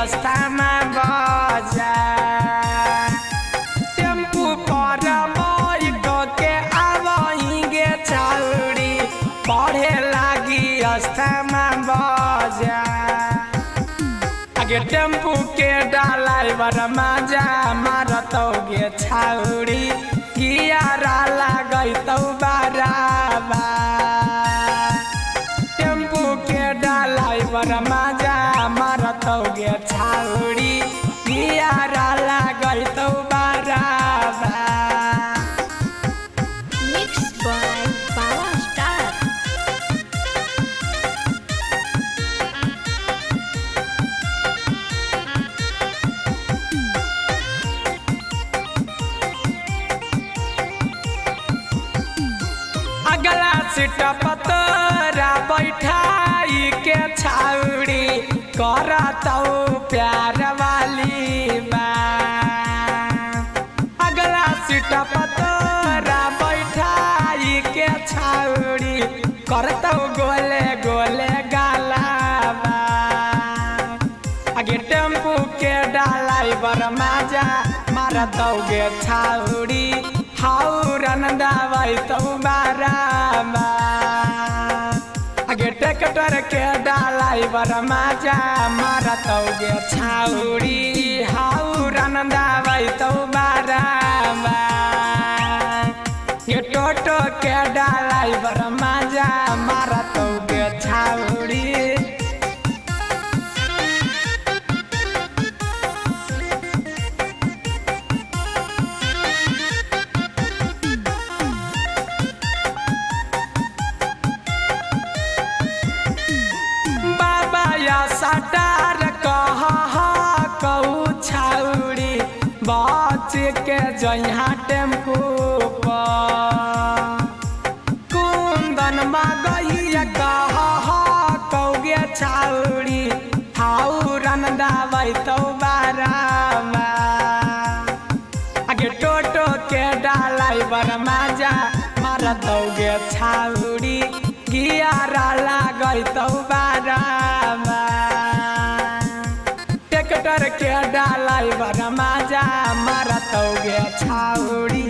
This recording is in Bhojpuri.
रास्तामा बजार टेम्पू पर बैठ के आबही गे छौरी पढ़े लागी रास्तामा बजार आगे टेम्पू के ड्राइवर मजा मारतौ गे छौरी गियारा लागैतौ बराबर टेम्पू के ड्राइवर मजा मारतौ गे छौरी गियारा लागैतौ बराबर। Mixed by Power Star. अगला सीट पतरा बैठाई के छौरी करतौ प्यार वाली बात अगला सीट पतरा बैठाई के छौरी करतौ गोले गोले गाला आगे टेम्पू के ड्राइवर मजा मारतौ गे छौरी हौरन दबैतौ बराबर आगे ट्रैक्टर के ड्राइवर मजा मारतौ गे छौरी हौरन दबैतौ बराबर ये टोटो के ड्राइवर मजा मारतौ गे छौरी। सटार कह कहू छौरी बच के जइहा टेम्पू पर कुंदन मगैया कह कहू गे छौरी हौरन दबैतौ बराबर आगे टोटो के ड्राइवर मजा मारतौ गे छौरी गियारा लागैतौ बराबर ट्रैक्टर के ड्राइवर मजा मारतौ गे छौरी।